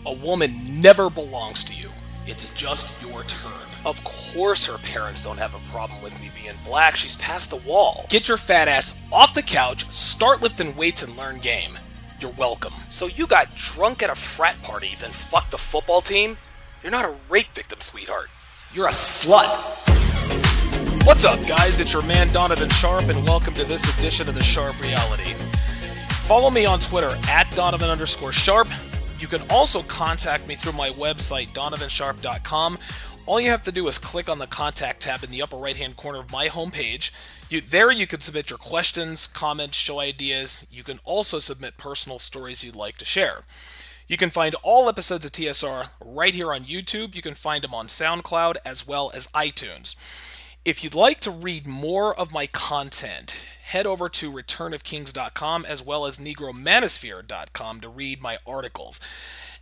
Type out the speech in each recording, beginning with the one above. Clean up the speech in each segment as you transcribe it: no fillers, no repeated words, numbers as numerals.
A woman never belongs to you. It's just your turn. Of course her parents don't have a problem with me being black. She's past the wall. Get your fat ass off the couch, start lifting weights, and learn game. You're welcome. So you got drunk at a frat party, then fucked the football team? You're not a rape victim, sweetheart. You're a slut. What's up, guys? It's your man Donovan Sharp, and welcome to this edition of the Sharp Reality. Follow me on Twitter at Donovan_Sharp. You can also contact me through my website, donovansharp.com. All you have to do is click on the Contact tab in the upper right-hand corner of my homepage. There you can submit your questions, comments, show ideas. You can also submit personal stories you'd like to share. You can find all episodes of TSR right here on YouTube. You can find them on SoundCloud as well as iTunes. If you'd like to read more of my content, head over to returnofkings.com as well as negromanosphere.com to read my articles.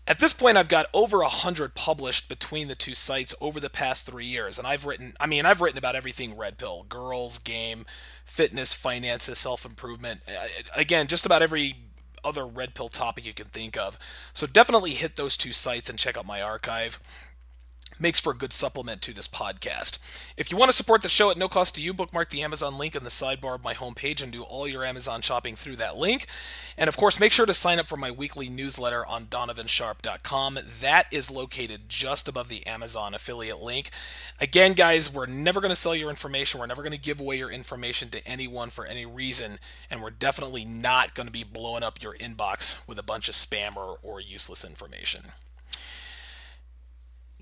At this point, I've got over 100 published between the two sites over the past 3 years, and I've written about everything red pill: girls, game, fitness, finances, self-improvement. Again, just about every other red pill topic you can think of. So definitely hit those two sites and check out my archive. Makes for a good supplement to this podcast. If you want to support the show at no cost to you, bookmark the Amazon link in the sidebar of my homepage and do all your Amazon shopping through that link. And of course, make sure to sign up for my weekly newsletter on donovansharp.com. That is located just above the Amazon affiliate link. Again, guys, we're never going to sell your information. We're never going to give away your information to anyone for any reason. And we're definitely not going to be blowing up your inbox with a bunch of spam or useless information.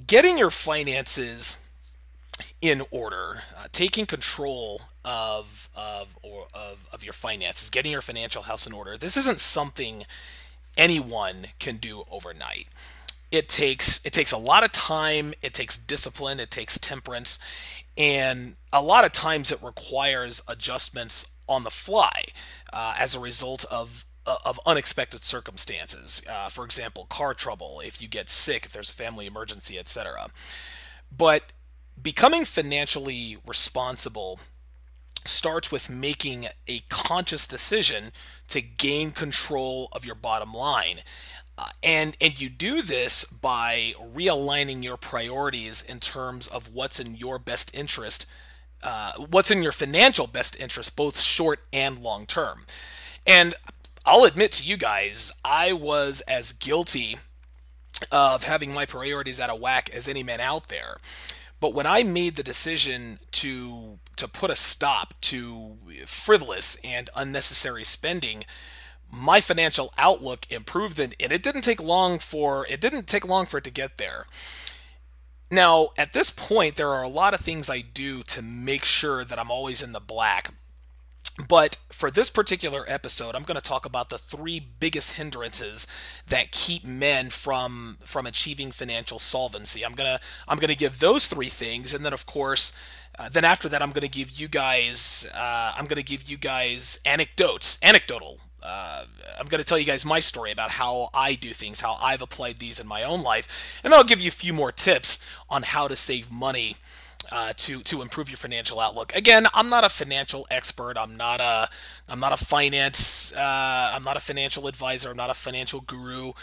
Getting your finances in order, taking control of your finances, getting your financial house in order, this isn't something anyone can do overnight. It takes a lot of time, it takes discipline, it takes temperance, and a lot of times it requires adjustments on the fly as a result of unexpected circumstances. For example, car trouble, if you get sick, if there's a family emergency, etc. But becoming financially responsible starts with making a conscious decision to gain control of your bottom line. And you do this by realigning your priorities in terms of what's in your best interest, what's in your financial best interest, both short and long term. And I'll admit to you guys, I was as guilty of having my priorities out of whack as any man out there. But when I made the decision to put a stop to frivolous and unnecessary spending, my financial outlook improved, and it didn't take long for it to get there. Now, at this point, there are a lot of things I do to make sure that I'm always in the black. But for this particular episode, I'm going to talk about the 3 biggest hindrances that keep men from achieving financial solvency. I'm gonna give those 3 things, and then of course, then after that, I'm gonna give you guys anecdotal. I'm going to tell you guys my story about how I do things, how I've applied these in my own life, and then I'll give you a few more tips on how to save money to improve your financial outlook. Again, I'm not a financial expert. I'm not a financial advisor. I'm not a financial guru.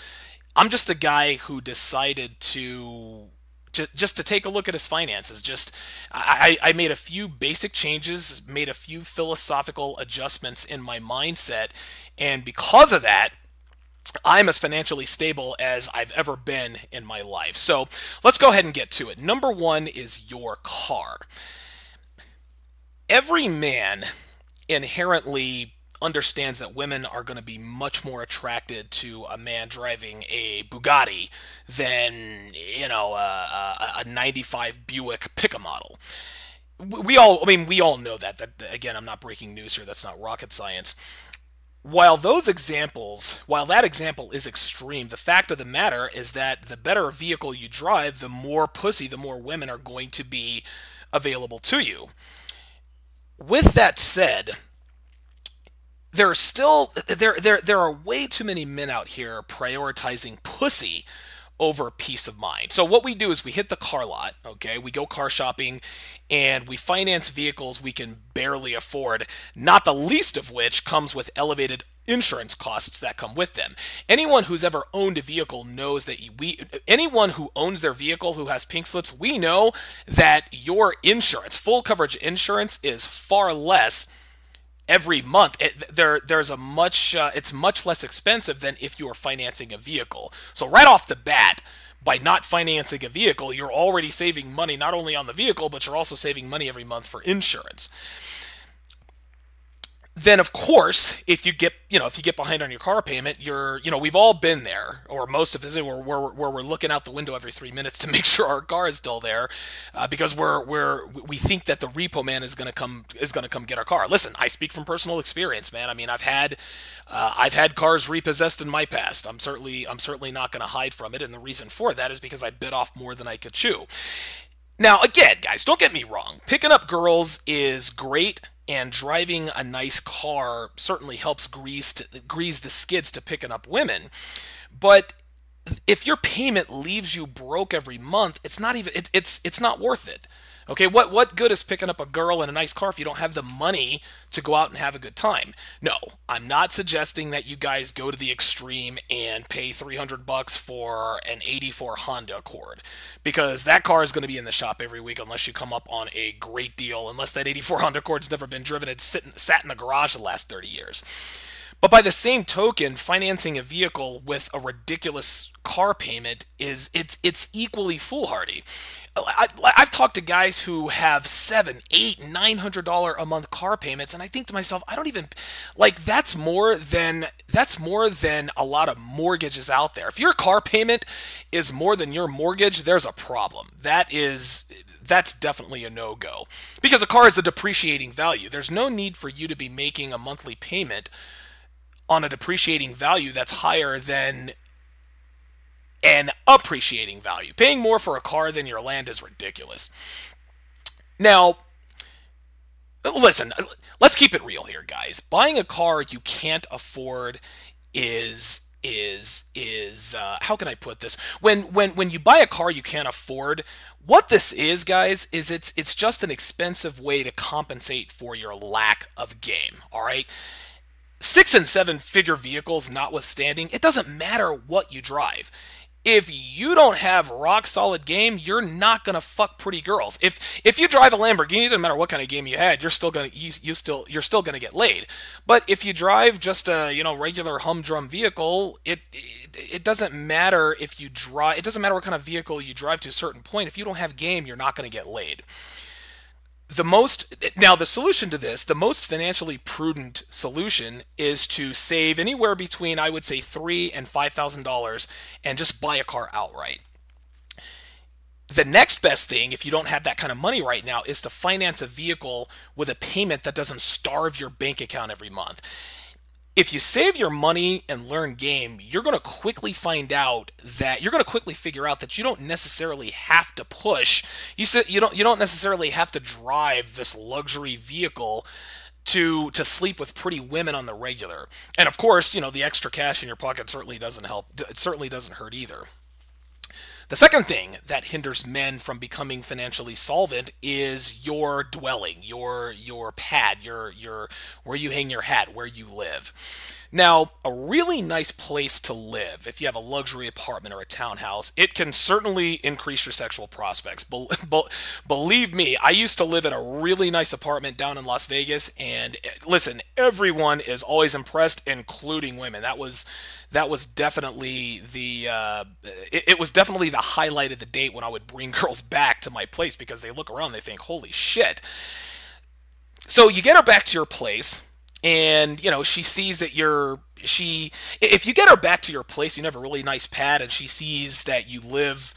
I'm just a guy who decided to take a look at his finances. I made a few basic changes, made a few philosophical adjustments in my mindset, and because of that, I'm as financially stable as I've ever been in my life. So let's go ahead and get to it. Number 1 is your car. Every man inherently understands that women are going to be much more attracted to a man driving a Bugatti than, a 95 Buick pick-a model. We all know that. Again, I'm not breaking news here. That's not rocket science. While that example is extreme, the fact of the matter is that the better vehicle you drive, the more pussy, the more women are going to be available to you. With that said, there are way too many men out here prioritizing pussy over peace of mind. So what we do is we hit the car lot, okay? We go car shopping and we finance vehicles we can barely afford, not the least of which comes with elevated insurance costs that come with them. Anyone who's ever owned a vehicle knows that anyone who owns their vehicle who has pink slips, we know that your insurance, full coverage insurance, is far less every month. There's a much it's much less expensive than if you were financing a vehicle. So right off the bat, by not financing a vehicle, you're already saving money not only on the vehicle, but you're also saving money every month for insurance. Then of course, if you get behind on your car payment, we've all been there, or most of us, where we're looking out the window every 3 minutes to make sure our car is still there, because we think that the repo man is gonna come get our car. Listen, I speak from personal experience, man. I mean, I've had cars repossessed in my past. I'm certainly not gonna hide from it, and the reason for that is because I bit off more than I could chew. Now, again, guys, don't get me wrong. Picking up girls is great, and driving a nice car certainly helps grease the skids to picking up women. But if your payment leaves you broke every month, it's not worth it. Okay, what good is picking up a girl in a nice car if you don't have the money to go out and have a good time? No, I'm not suggesting that you guys go to the extreme and pay $300 for an '84 Honda Accord, because that car is going to be in the shop every week unless you come up on a great deal. Unless that '84 Honda Accord's never been driven, it's sat in the garage the last 30 years. But by the same token, financing a vehicle with a ridiculous car payment it's equally foolhardy. I've talked to guys who have seven, eight, $900 a month car payments, and I think to myself, I don't even like that's more than a lot of mortgages out there. If your car payment is more than your mortgage, there's a problem. That's definitely a no-go, because a car is a depreciating value. There's no need for you to be making a monthly payment on a depreciating value that's higher than an appreciating value. Paying more for a car than your land is ridiculous. Now, listen, let's keep it real here, guys. Buying a car you can't afford is how can I put this? When you buy a car you can't afford, what this is, guys, is it's just an expensive way to compensate for your lack of game. All right. Six and seven figure vehicles notwithstanding, it doesn't matter what you drive. If you don't have rock solid game, you're not gonna fuck pretty girls. If you drive a Lamborghini, it doesn't matter what kind of game you had, you're still gonna get laid. But if you drive just a regular humdrum vehicle, it doesn't matter if you drive. It doesn't matter what kind of vehicle you drive to a certain point. If you don't have game, you're not gonna get laid. The solution to this, the most financially prudent solution, is to save anywhere between, I would say, $3,000 and $5,000 and just buy a car outright. The next best thing, if you don't have that kind of money right now, is to finance a vehicle with a payment that doesn't starve your bank account every month. If you save your money and learn game, you're going to quickly figure out that you don't necessarily have to push. You don't necessarily have to drive this luxury vehicle to sleep with pretty women on the regular. And of course, the extra cash in your pocket certainly doesn't help. It certainly doesn't hurt either. The second thing that hinders men from becoming financially solvent is your dwelling, your pad, your where you hang your hat, where you live. Now, a really nice place to live, if you have a luxury apartment or a townhouse, it can certainly increase your sexual prospects. Believe me, I used to live in a really nice apartment down in Las Vegas, and listen, everyone is always impressed, including women. That was definitely it was definitely the highlight of the date when I would bring girls back to my place, because they look around and they think, holy shit. So you get her back to your place, and she sees that if you get her back to your place, you have a really nice pad, and she sees that you live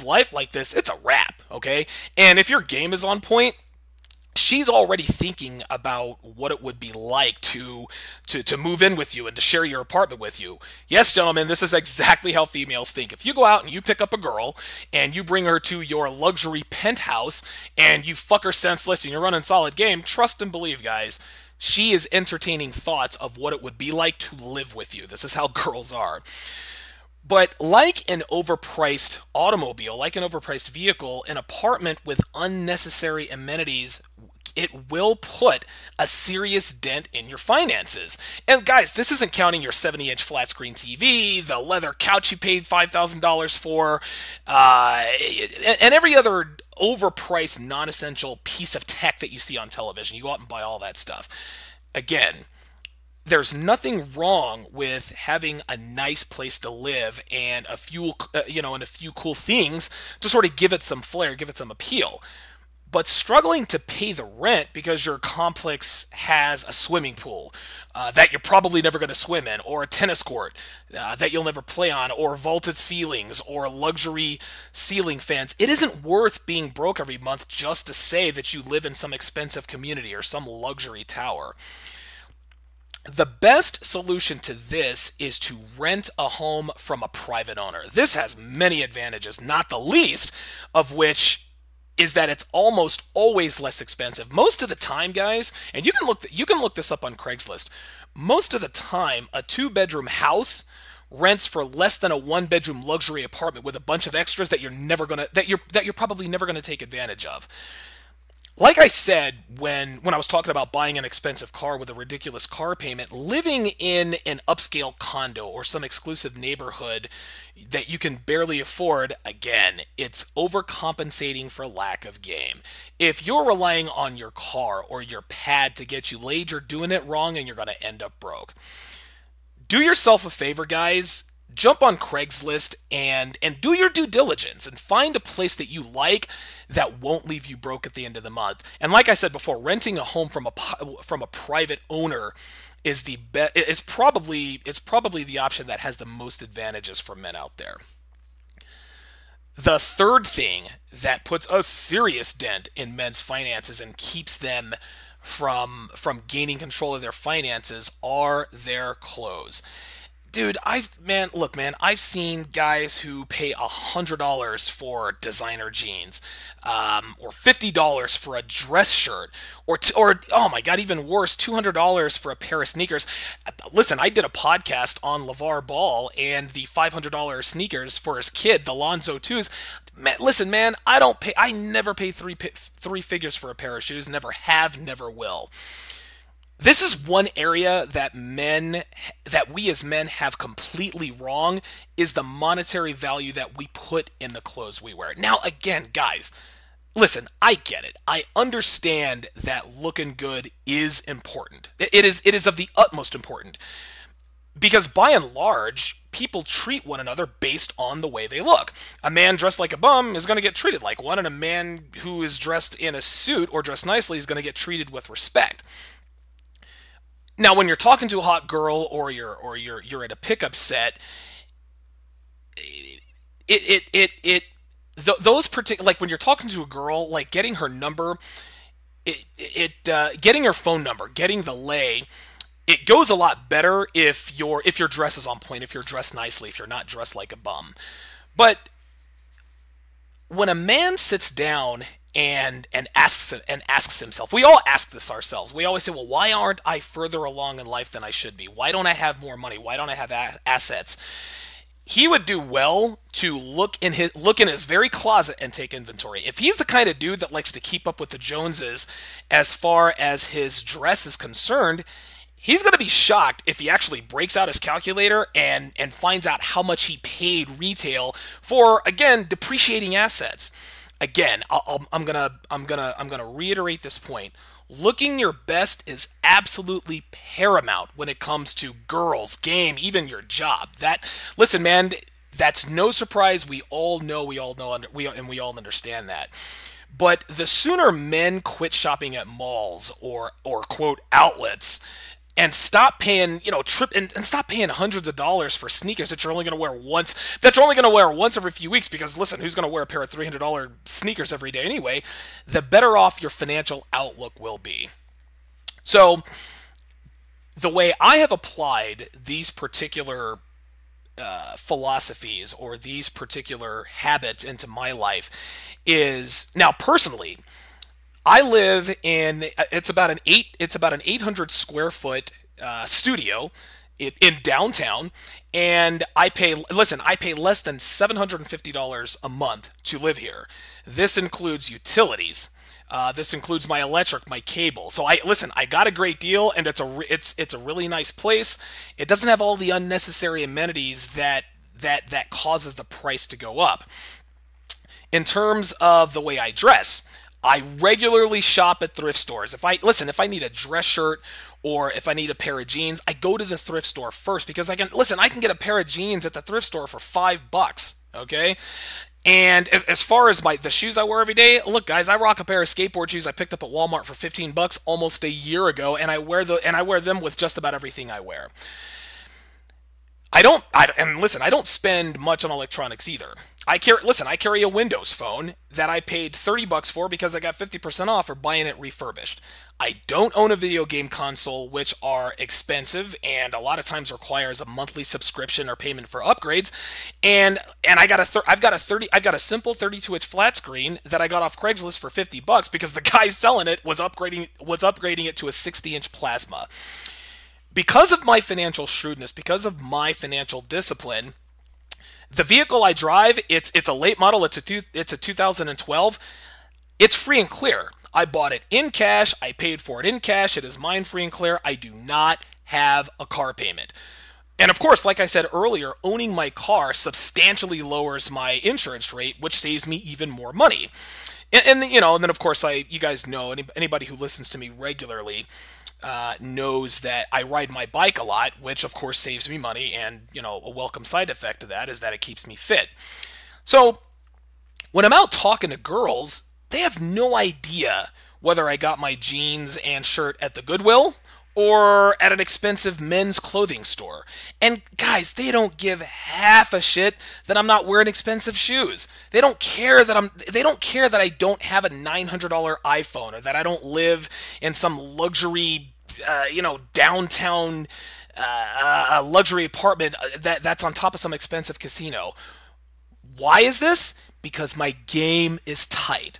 life like this, it's a wrap. Okay. And if your game is on point, she's already thinking about what it would be like to move in with you and to share your apartment with you. Yes, gentlemen, this is exactly how females think. If you go out and you pick up a girl and you bring her to your luxury penthouse and you fuck her senseless and you're running solid game, trust and believe, guys, she is entertaining thoughts of what it would be like to live with you. This is how girls are. But like an overpriced automobile, like an overpriced vehicle, an apartment with unnecessary amenities, it will put a serious dent in your finances. And guys, this isn't counting your 70-inch flat screen TV, the leather couch you paid $5,000 for, and every other overpriced, non essential piece of tech that you see on television. You go out and buy all that stuff. Again, there's nothing wrong with having a nice place to live and a few and a few cool things to sort of give it some flair, give it some appeal. But struggling to pay the rent because your complex has a swimming pool that you're probably never going to swim in, or a tennis court that you'll never play on, or vaulted ceilings, or luxury ceiling fans, it isn't worth being broke every month just to say that you live in some expensive community or some luxury tower. The best solution to this is to rent a home from a private owner. This has many advantages, not the least of which is that it's almost always less expensive. Most of the time, guys, and you can look this up on Craigslist. Most of the time, a two-bedroom house rents for less than a one-bedroom luxury apartment with a bunch of extras that you're probably never gonna take advantage of. Like I said when I was talking about buying an expensive car with a ridiculous car payment, living in an upscale condo or some exclusive neighborhood that you can barely afford, again, it's overcompensating for lack of game. If you're relying on your car or your pad to get you laid, you're doing it wrong and you're going to end up broke. Do yourself a favor, guys. Jump on Craigslist and do your due diligence and find a place that you like that won't leave you broke at the end of the month. And like I said before, renting a home from a private owner is probably the option that has the most advantages for men out there. The third thing that puts a serious dent in men's finances and keeps them from gaining control of their finances are their clothes. Dude, look, man, I've seen guys who pay $100 for designer jeans, or $50 for a dress shirt, or oh my God, even worse, $200 for a pair of sneakers. Listen, I did a podcast on LeVar Ball and the $500 sneakers for his kid, the Lonzo twos. Man, listen, man, I never pay three figures for a pair of shoes. Never have, never will. This is one area that we as men have completely wrong, is the monetary value that we put in the clothes we wear. Now again, guys, listen, I get it. I understand that looking good is important. It is of the utmost important because by and large, people treat one another based on the way they look. A man dressed like a bum is going to get treated like one, and a man who is dressed in a suit or dressed nicely is going to get treated with respect. Now, when you're talking to a hot girl or you're at a pickup set, those particular, like when you're talking to a girl, like getting her number, getting her phone number, getting the lay, it goes a lot better if your dress is on point, if you're dressed nicely, if you're not dressed like a bum. But when a man sits down and asks himself, we all ask this ourselves. We always say, well, why aren't I further along in life than I should be? Why don't I have more money? Why don't I have assets? He would do well to look in his very closet and take inventory. If he's the kind of dude that likes to keep up with the Joneses as far as his dress is concerned, he's going to be shocked if he actually breaks out his calculator and finds out how much he paid retail for, again, depreciating assets. Again, I'm gonna reiterate this point. Looking your best is absolutely paramount when it comes to girls, game, even your job. Listen, man, that's no surprise. We all understand that. But the sooner men quit shopping at malls or quote outlets and stop paying, and stop paying hundreds of dollars for sneakers that you're only going to wear once, every few weeks, because listen, who's going to wear a pair of $300 sneakers every day anyway, the better off your financial outlook will be. So, the way I have applied these particular philosophies or these particular habits into my life is, now personally, I live in, it's about an 800 square foot studio in downtown, and I pay less than $750 a month to live here. This includes utilities. This includes my electric, my cable. So I got a great deal, and it's a really nice place. It doesn't have all the unnecessary amenities that causes the price to go up. In terms of the way I dress, I regularly shop at thrift stores. If I need a dress shirt or if I need a pair of jeans, I go to the thrift store first because I can get a pair of jeans at the thrift store for $5. Okay. And as far as the shoes I wear every day, look, guys, I rock a pair of skateboard shoes I picked up at Walmart for $15 almost a year ago, and I wear them with just about everything I wear. I don't spend much on electronics either. I carry a Windows phone that I paid $30 for because I got 50% off for buying it refurbished. I don't own a video game console, which are expensive and a lot of times requires a monthly subscription or payment for upgrades. And I've got a simple 32-inch flat screen that I got off Craigslist for $50 because the guy selling it was upgrading it to a 60-inch plasma. Because of my financial shrewdness, because of my financial discipline, the vehicle I drive, it's a late model. It's a 2012. It's free and clear. I bought it in cash. I paid for it in cash. It is mine free and clear. I do not have a car payment. And of course, like I said earlier, owning my car substantially lowers my insurance rate, which saves me even more money. And then of course, you guys know, anybody who listens to me regularly knows that I ride my bike a lot, which of course saves me money. And, a welcome side effect of that is that it keeps me fit. So when I'm out talking to girls, they have no idea whether I got my jeans and shirt at the Goodwill or at an expensive men's clothing store. And guys, they don't give half a shit that I'm not wearing expensive shoes. They don't care that I don't have a $900 iPhone or that I don't live in some luxury downtown luxury apartment that's on top of some expensive casino. Why is this? Because my game is tight.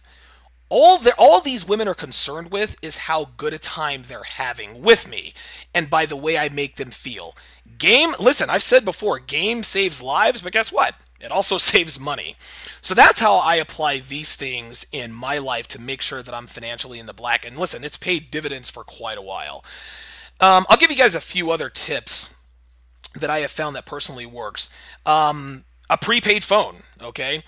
All these women are concerned with is how good a time they're having with me, and by the way I make them feel. Listen, I've said before, game saves lives, but guess what? It also saves money. So that's how I apply these things in my life to make sure that I'm financially in the black. And listen, it's paid dividends for quite a while. I'll give you guys a few other tips that I have found that personally works. A prepaid phone, okay?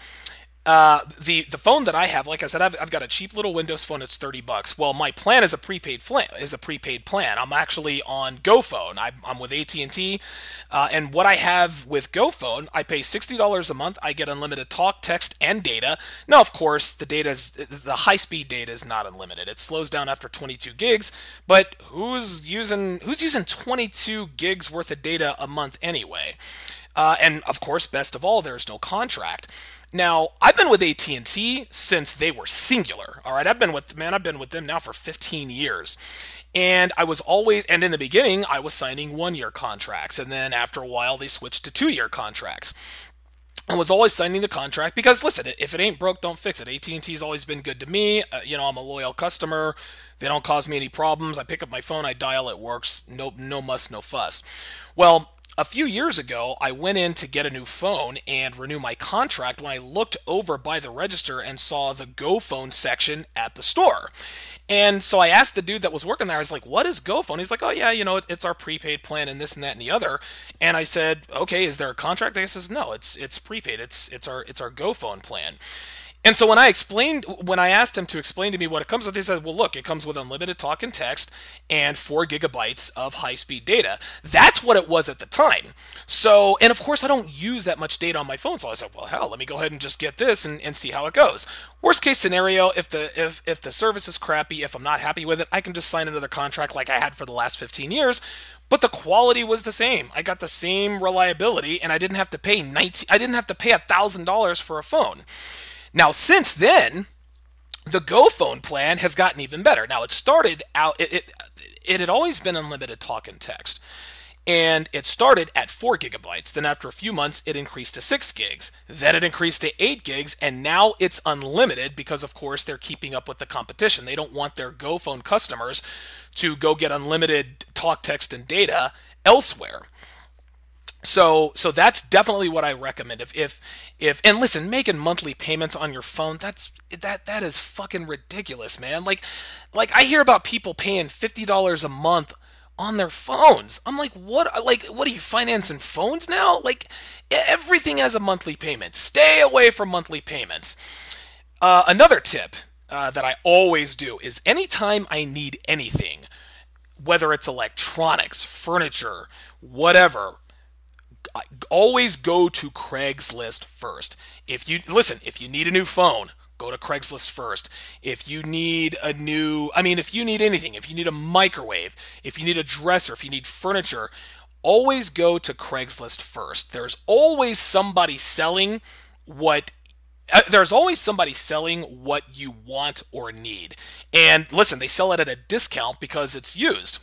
The phone that I have, like I said, I've got a cheap little Windows phone. It's $30. Well, my plan is a prepaid plan. I'm actually on GoPhone. I'm with AT&T, and what I have with GoPhone, I pay $60 a month. I get unlimited talk, text, and data. Now, of course, the high-speed data is not unlimited. It slows down after 22 gigs. But who's using 22 gigs worth of data a month anyway? And of course, best of all, there's no contract. Now, I've been with AT&T since they were singular. All right, I've been with them now for 15 years. And in the beginning, I was signing 1-year contracts, and then after a while they switched to 2-year contracts. I was always signing the contract because, listen, if it ain't broke, don't fix it. AT&T's always been good to me. I'm a loyal customer. They don't cause me any problems. I pick up my phone, I dial, it works. No muss, no fuss. Well, a few years ago, I went in to get a new phone and renew my contract when I looked over by the register and saw the Go Phone section at the store. And so I asked the dude that was working there, I was like, what is Go Phone? He's like, oh yeah, it's our prepaid plan and this and that and the other. And I said, okay, is there a contract? He says, no, it's prepaid. It's our Go Phone plan. And so when I asked him to explain to me what it comes with, he said, well, look, it comes with unlimited talk and text and 4 gigabytes of high-speed data. That's what it was at the time. So, and of course, I don't use that much data on my phone. So I said, well, hell, let me go ahead and just get this and see how it goes. Worst case scenario, if the service is crappy, if I'm not happy with it, I can just sign another contract like I had for the last 15 years. But the quality was the same. I got the same reliability, and I didn't have to pay $1,000 for a phone. Now, since then, the Go Phone plan has gotten even better. Now, it started out, it had always been unlimited talk and text. And it started at 4 gigabytes. Then after a few months, it increased to 6 gigs. Then it increased to 8 gigs. And now it's unlimited because, of course, they're keeping up with the competition. They don't want their Go Phone customers to go get unlimited talk, text, and data elsewhere. So that's definitely what I recommend. If and listen, making monthly payments on your phone, that is fucking ridiculous, man. Like I hear about people paying $50 a month on their phones. I'm like, what are you financing phones now? Like everything has a monthly payment. Stay away from monthly payments. Another tip that I always do is anytime I need anything, whether it's electronics, furniture, whatever, always go to Craigslist first. If you need a new phone, go to Craigslist first. If you need if you need anything, if you need a microwave, if you need a dresser, if you need furniture, always go to Craigslist first. What there's always somebody selling what you want or need. And listen, they sell it at a discount because it's used.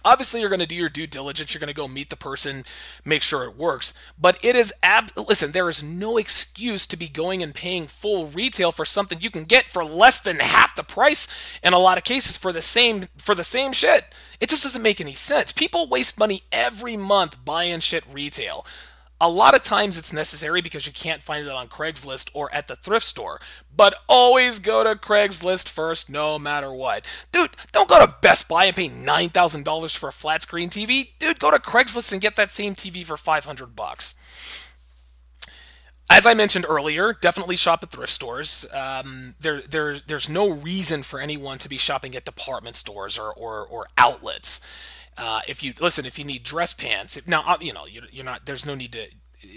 Obviously, you're going to do your due diligence. You're going to go meet the person, make sure it works. But listen, there is no excuse to be going and paying full retail for something you can get for less than half the price in a lot of cases for the same shit. It just doesn't make any sense. People waste money every month buying shit retail. A lot of times it's necessary because you can't find it on Craigslist or at the thrift store. But always go to Craigslist first, no matter what. Dude, don't go to Best Buy and pay $9,000 for a flat screen TV. Dude, go to Craigslist and get that same TV for $500. As I mentioned earlier, definitely shop at thrift stores. There's no reason for anyone to be shopping at department stores or outlets. If you need dress pants, you're not. There's no need to.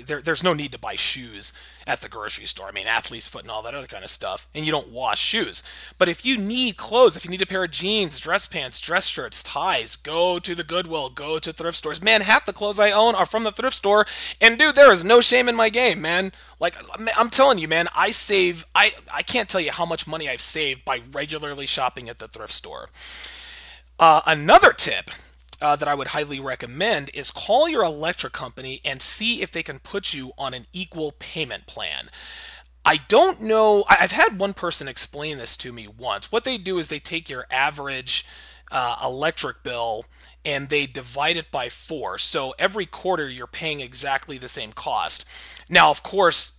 There's no need to buy shoes at the grocery store. I mean, athlete's foot and all that other kind of stuff, and you don't wash shoes. But if you need clothes, if you need a pair of jeans, dress pants, dress shirts, ties, go to the Goodwill, go to thrift stores. Man, half the clothes I own are from the thrift store, and dude, there is no shame in my game, man. Like I'm telling you, man, I save. I can't tell you how much money I've saved by regularly shopping at the thrift store. Another tip that I would highly recommend is call your electric company and see if they can put you on an equal payment plan. I don't know. I've had one person explain this to me once. What they do is they take your average electric bill and they divide it by 4. So every quarter you're paying exactly the same cost. Now, of course,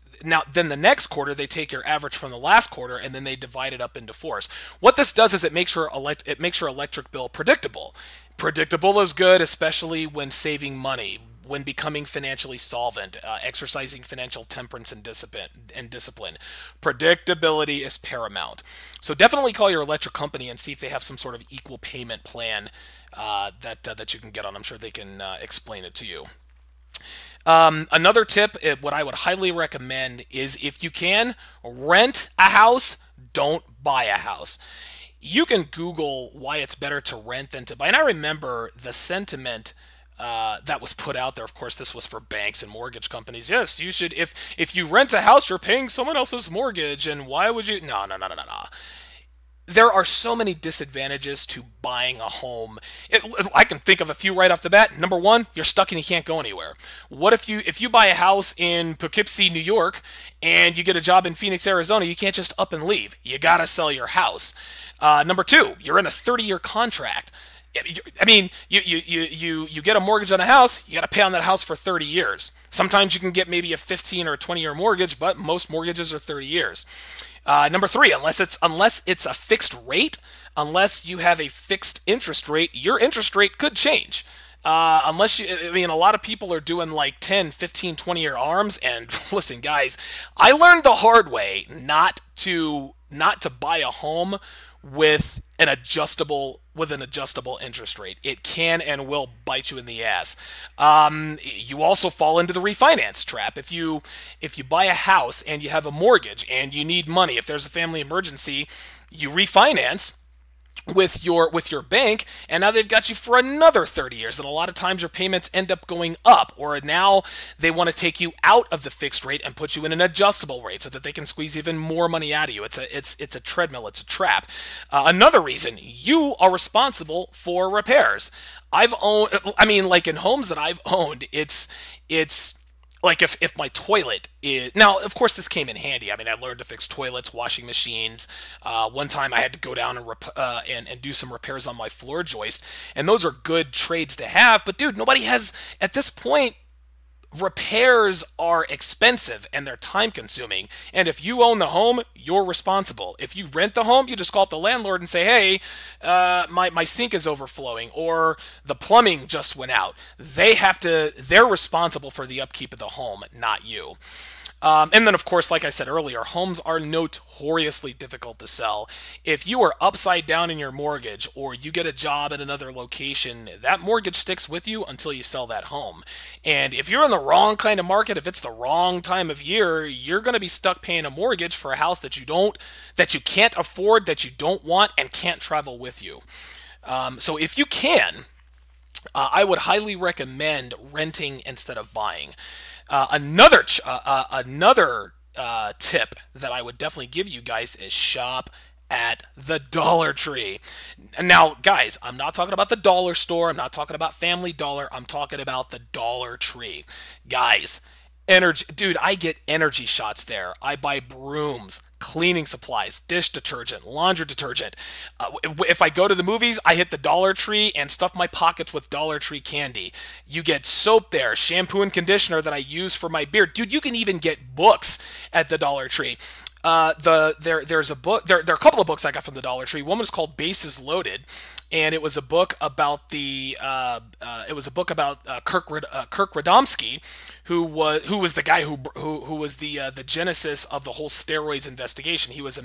then the next quarter they take your average from the last quarter and then they divide it up into 4s. What this does is it makes your electric bill predictable. Predictable is good, especially when saving money, when becoming financially solvent, exercising financial temperance and discipline. Predictability is paramount. So definitely call your electric company and see if they have some sort of equal payment plan that you can get on. I'm sure they can explain it to you. Another tip, what I would highly recommend is if you can, rent a house, don't buy a house. You can Google why it's better to rent than to buy. And I remember the sentiment that was put out there. Of course, this was for banks and mortgage companies. Yes, you should. If you rent a house, you're paying someone else's mortgage. And why would you? No, no, no, no, no, no. There are so many disadvantages to buying a home. I can think of a few right off the bat. Number one, you're stuck and you can't go anywhere. What if you buy a house in Poughkeepsie, New York, and you get a job in Phoenix, Arizona? You can't just up and leave. You gotta sell your house. Number two, you're in a 30-year contract. I mean, you get a mortgage on a house, you got to pay on that house for 30 years. Sometimes you can get maybe a 15 or a 20-year mortgage, but most mortgages are 30 years. Number three, unless it's a fixed rate, unless you have a fixed interest rate, your interest rate could change. A lot of people are doing like 10, 15, 20-year arms, and listen, guys, I learned the hard way not to buy a home with an adjustable interest rate. It can and will bite you in the ass. You also fall into the refinance trap. If you buy a house and you have a mortgage and you need money, if there's a family emergency, you refinance with your bank, and now they've got you for another 30 years, and a lot of times your payments end up going up, or now they want to take you out of the fixed rate and put you in an adjustable rate so that they can squeeze even more money out of you. It's a treadmill, it's a trap. Another reason, you are responsible for repairs. Like in homes that I've owned, it's Like if my toilet is now, of course, this came in handy. I mean, I learned to fix toilets, washing machines. One time I had to go down and do some repairs on my floor joist, and those are good trades to have. But dude, nobody has at this point. Repairs are expensive and they're time consuming. And if you own the home, you're responsible. If you rent the home, you just call up the landlord and say, hey, my sink is overflowing or the plumbing just went out. They're responsible for the upkeep of the home, not you. And then, of course, like I said earlier, homes are notoriously difficult to sell. If you are upside down in your mortgage or you get a job in another location, that mortgage sticks with you until you sell that home. And if you're in the wrong kind of market, if it's the wrong time of year, you're going to be stuck paying a mortgage for a house that you can't afford, that you don't want, and can't travel with you. So if you can, I would highly recommend renting instead of buying. Another tip that I would definitely give you guys is shop at the Dollar Tree. Now, guys, I'm not talking about the dollar store. I'm not talking about Family Dollar. I'm talking about the Dollar Tree. Guys, energy, dude, I get energy shots there. I buy brooms, cleaning supplies, dish detergent, laundry detergent. If I go to the movies, I hit the Dollar Tree and stuff my pockets with Dollar Tree candy. You get soap there, shampoo and conditioner that I use for my beard. Dude, you can even get books at the Dollar Tree. There's a book. There are a couple of books I got from the Dollar Tree. One was called Bases Loaded, and it was a book about Kirk Radomski, who was the guy who was the genesis of the whole steroids investigation. He was a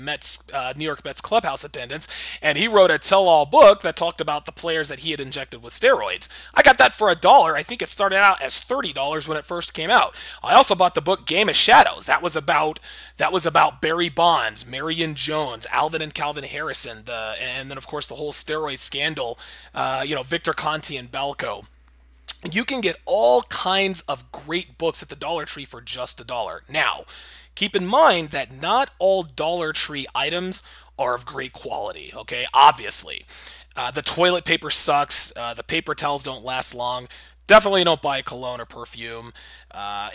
New York Mets clubhouse attendant, and he wrote a tell-all book that talked about the players that he had injected with steroids. I got that for $1. I think it started out as $30 when it first came out. I also bought the book Game of Shadows. That was about Barry Bonds, Marion Jones, Alvin and Calvin Harrison, and then of course the whole steroid scandal, Victor Conti and Balco. You can get all kinds of great books at the Dollar Tree for just $1. Now, keep in mind that not all Dollar Tree items are of great quality, okay? Obviously. The toilet paper sucks. The paper towels don't last long. Definitely don't buy cologne or perfume.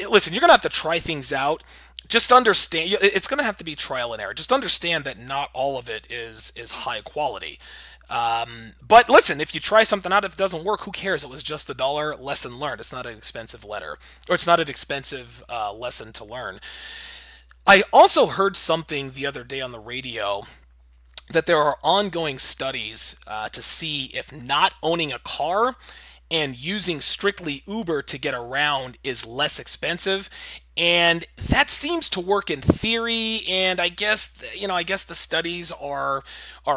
Listen, you're going to have to try things out. Just understand, it's going to have to be trial and error. Just understand that not all of it is high quality. But listen, if you try something out, if it doesn't work, who cares? It was just $1. Lesson learned. It's not an expensive it's not an expensive lesson to learn. I also heard something the other day on the radio that there are ongoing studies to see if not owning a car and using strictly Uber to get around is less expensive. And that seems to work in theory, and I guess the studies are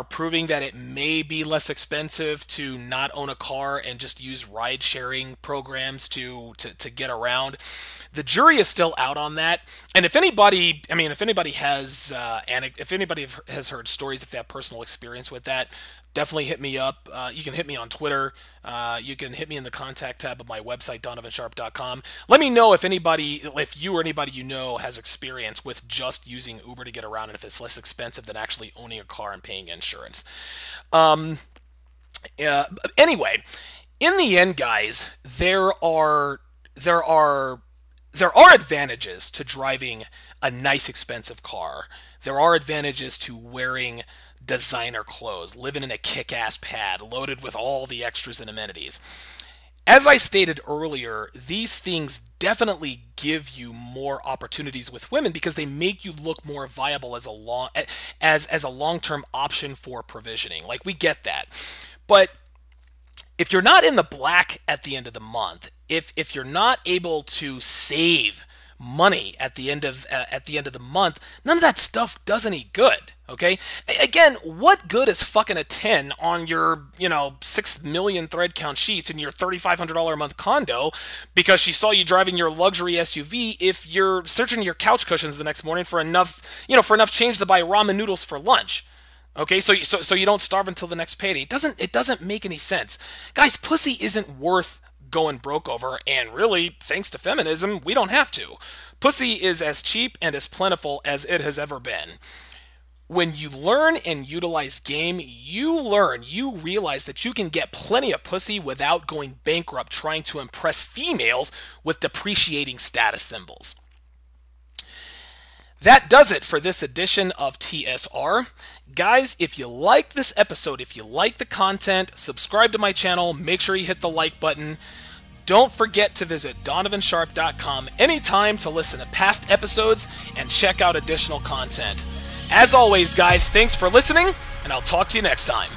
proving that it may be less expensive to not own a car and just use ride-sharing programs to get around. The jury is still out on that. And if anybody has heard stories, if they have personal experience with that, definitely hit me up. You can hit me on Twitter. You can hit me in the contact tab of my website, donovansharp.com. Let me know if you or anybody you know has experience with just using Uber to get around, and if it's less expensive than actually owning a car and paying insurance. Anyway, in the end, guys, there are advantages to driving a nice, expensive car. There are advantages to wearing designer clothes, living in a kick-ass pad, loaded with all the extras and amenities. As I stated earlier, these things definitely give you more opportunities with women because they make you look more viable as a long-term option for provisioning. Like, we get that. But if you're not in the black at the end of the month, if you're not able to save money at the end of the month, none of that stuff does any good. Okay, again, what good is fucking a 10 on your 6 million thread count sheets in your $3,500 a month condo because she saw you driving your luxury SUV if you're searching your couch cushions the next morning for enough change to buy ramen noodles for lunch? Okay, so you don't starve until the next payday. It doesn't make any sense, guys. Pussy isn't worth going broke over, and really, thanks to feminism, we don't have to. Pussy is as cheap and as plentiful as it has ever been. When you learn and utilize game, you realize that you can get plenty of pussy without going bankrupt trying to impress females with depreciating status symbols. That does it for this edition of TSR. Guys, if you like this episode, if you like the content, subscribe to my channel, make sure you hit the like button. Don't forget to visit donovansharp.com anytime to listen to past episodes and check out additional content. As always, guys, thanks for listening, and I'll talk to you next time.